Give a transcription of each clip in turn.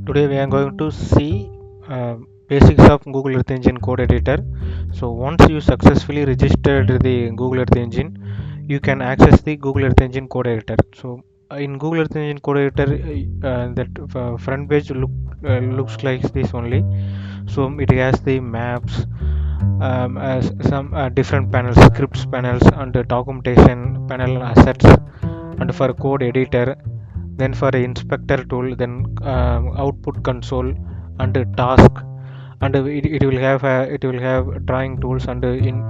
Today we are going to see basics of Google Earth Engine code editor. So once you successfully registered the Google Earth Engine, you can access the Google Earth Engine code editor. So in Google Earth Engine code editor, that front page looks like this only. So it has the maps, as some different panels, scripts panels, and the documentation panel, assets, and for code editor, then for inspector tool, then output console, and task, and it will have drawing tools, and in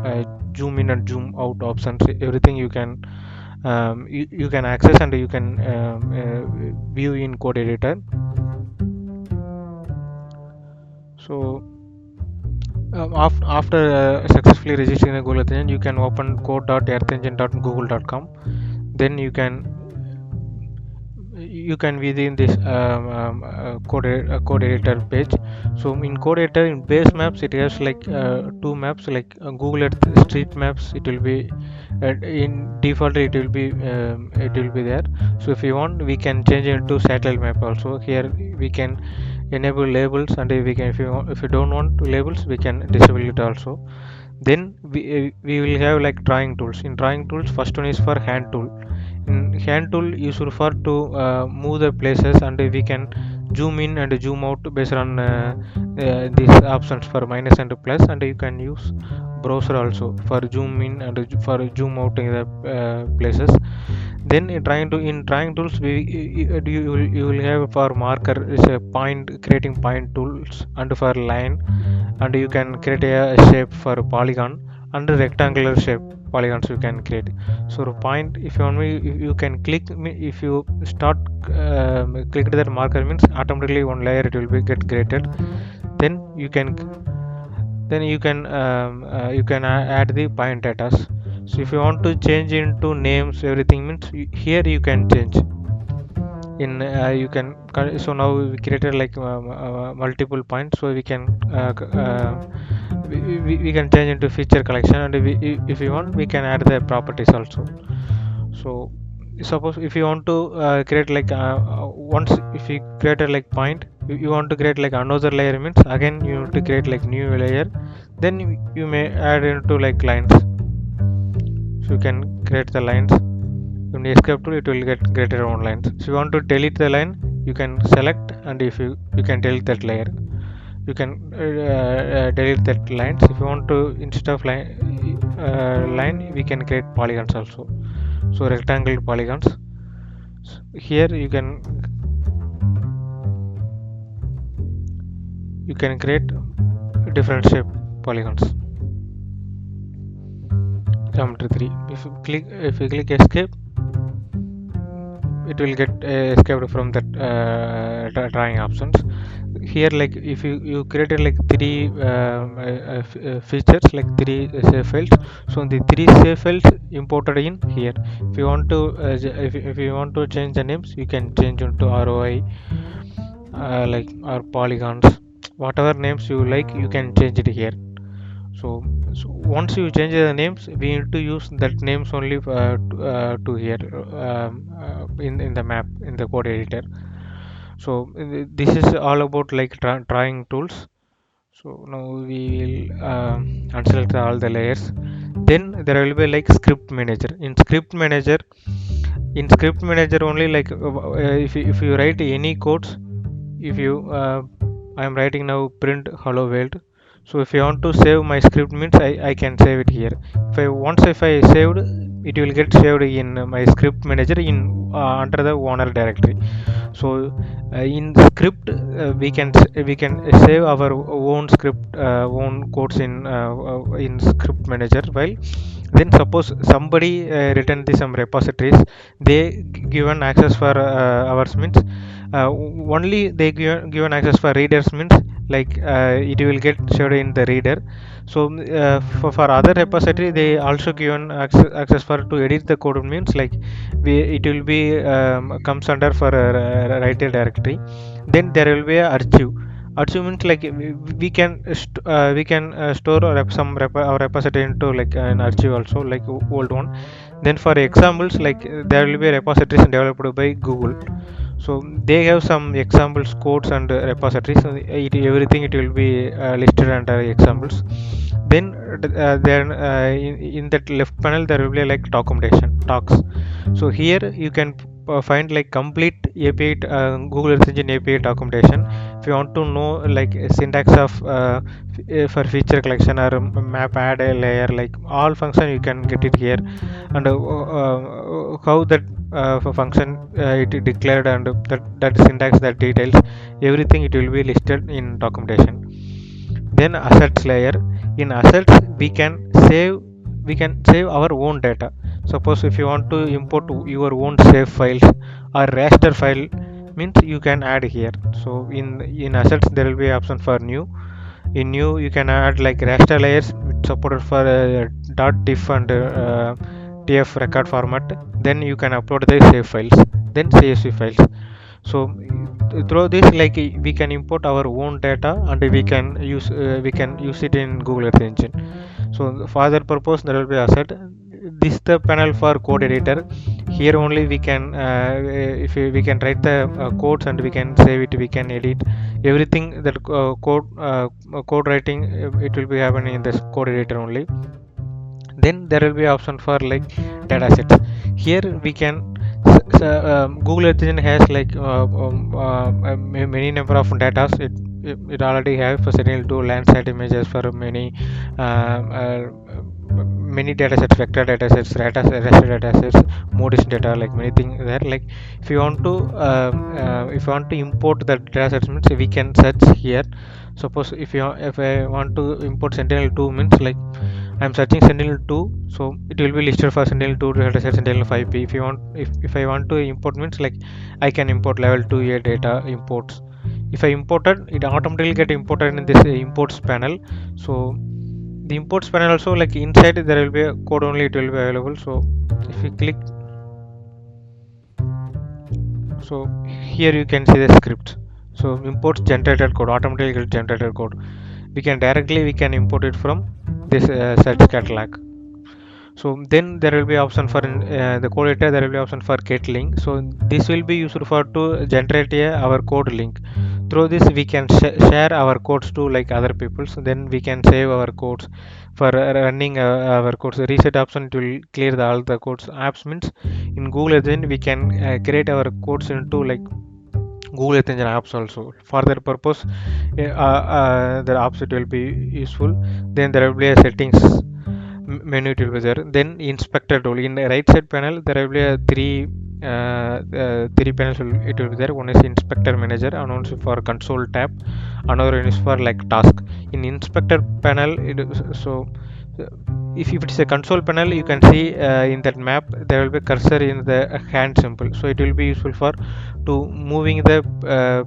zoom in and zoom out options. Everything you can access, and you can view in code editor. So after successfully registering the Google Earth Engine, you can open code.earthengine.google.com. Then you can within this code editor page. So in code editor, in base maps, it has like two maps, like Google Earth street maps. It will be in default, it will be there. So if you want, we can change it to satellite map also. Here we can enable labels, and we can, if you don't want labels, we can disable it also. Then we will have like drawing tools. In drawing tools, first one is for hand tool. In hand tool used for to move the places, and we can zoom in and zoom out based on these options for minus and plus, and you can use browser also for zoom in and for zoom out in the places. Then in drawing tools, you will have for marker is a point, creating point tools, and for line, and you can create a shape for polygon, and rectangular shape polygons you can create. So point, if you want me, you can click if you start click that marker, means automatically one layer it will be get created. Then you can add the point data. So if you want to change into names, everything, means here you can change in you can so now we created like multiple points, so we can we can change into feature collection, and if you want, we can add the properties also. So suppose if you want to create like once if you created like point, you want to create like another layer, means again you have to create like new layer. Then you may add into like lines, so you can create the lines. In the escape tool, it will get created on lines. So you want to delete the line, you can select, and if you can delete that layer, you can delete that lines. If you want to, instead of line, we can create polygons also. So rectangle polygons. So here you can create different shape polygons. Geometry 3. If you click escape, it will get escaped from that drawing options. Here, like if you created like three features, like three save files. So the three save files imported in here. If you want to if you want to change the names, you can change into ROI, like, or polygons, whatever names you like, you can change it here. So once you change the names, we need to use that names only to here, in the map, in the code editor. So this is all about like drawing tools. So now we will unselect all the layers. Then there will be like script manager. In script manager only, like if you write any codes, if you I am writing now print hello world. So if I want to save my script, means I can save it here. If I saved, it will get saved in my script manager in under the owner directory. So in script, we can save our own script, own codes in script manager. While then suppose somebody written some repositories, they given access for ours, means only they given access for readers, means like it will get showed in the reader. So for other repository, they also given access for to edit the code, means like it will be comes under for a writer directory. Then there will be a archive. Archive means like we can store our repository into like an archive also, like old one. Then for examples, like there will be repositories developed by Google. So they have some examples codes and repositories, so everything it will be listed under examples. In that left panel there will be like documentation talks. So here you can find like complete API, Google Earth Engine API documentation. If you want to know like syntax of for feature collection or map add a layer, like all function you can get it here, and how that for function it declared, and that syntax, that details, everything it will be listed in documentation. Then assets layer. In assets save we can save our own data. Suppose if you want to import your own save files or raster file, means you can add here. So in assets there will be option for new. In new you can add like raster layers which supported for .diff and tf record format. Then you can upload the save files, then csv files. So through this, like we can import our own data and we can use it in Google Earth Engine. So for that purpose there will be asset. This the panel for code editor. Here only we can if we can write the codes and we can save it, we can edit everything. That code writing, it will be happening in this code editor only. Then there will be option for like data sets. Here we can Google Earth Engine has like many number of data. It already have for Sentinel-2 Landsat images, for many data sets, vector data sets, raster data sets, modis data, like many things there. Like if you want to import the data sets, means we can search here. Suppose if I want to import Sentinel-2, means like I'm searching Sentinel-2, so it will be listed for Sentinel-2 dataset, Sentinel-5P. If I want to import, means like I can import level 2A data imports. If I imported, it automatically get imported in this imports panel. So the imports panel also, like inside there will be a code only, it will be available. So if you click, so here you can see the script. So imports generated code, automatically get generated code. We can import it from this search catalog. So then there will be option for the code editor, there will be option for get link. So this will be used for to generate our code link. Through this we can share our codes to like other people. So then we can save our codes for running our codes. The reset option, it will clear all the codes. Apps means in Google Engine we can create our codes into like Google Earth Engine apps also. For that purpose, the apps it will be useful. Then there will be a settings menu, it will be there. Then inspector tool. In the right side panel there will be a three panels it will be there. One is inspector manager, and one is for console tab, another one is for like task. In inspector panel uh, if it is a console panel, you can see in that map there will be cursor in the hand symbol, so it will be useful for to moving the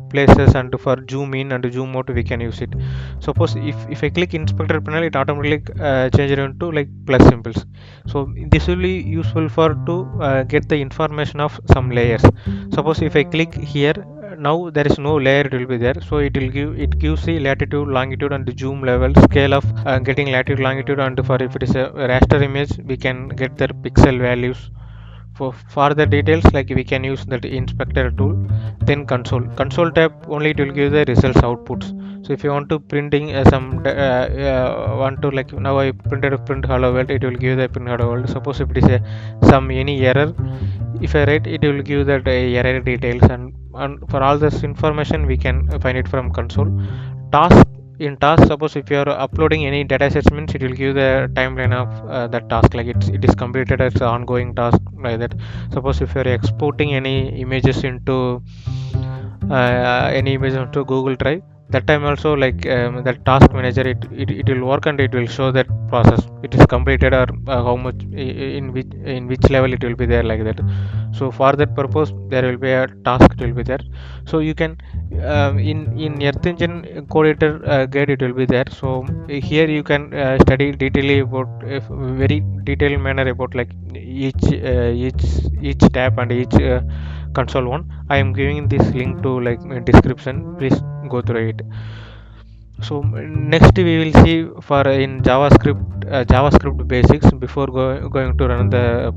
places, and for zoom in and zoom out we can use it. Suppose if I click inspector panel, it automatically change it into like plus symbols. So this will be useful for to get the information of some layers. Suppose if I click here, now there is no layer, it will be there. So it gives the latitude, longitude and zoom level scale of getting latitude, longitude, and for if it is a raster image we can get the pixel values. For the details, like we can use that inspector tool. Then console tab only, it will give the results outputs. So if you want to printing want to, like now I printed a print hello world, it will give the print hello world. Suppose if it is a some any error, if I write, it will give that error details, and for all this information we can find it from console. Task. In task, suppose if you are uploading any data sets, means it will give the timeline of that task, like it is completed as an ongoing task, like that. Suppose if you are exporting any images into Google Drive, that time also, like that task manager, it will work and it will show that process it is completed, or how much in which level it will be there, like that. So for that purpose there will be a task, it will be there. So you can in Earth Engine code editor guide, it will be there. So here you can study detailedly about very detailed manner about like each tab and each console one. I am giving this link to like description, please go through it. So next we will see for in JavaScript basics before going to run the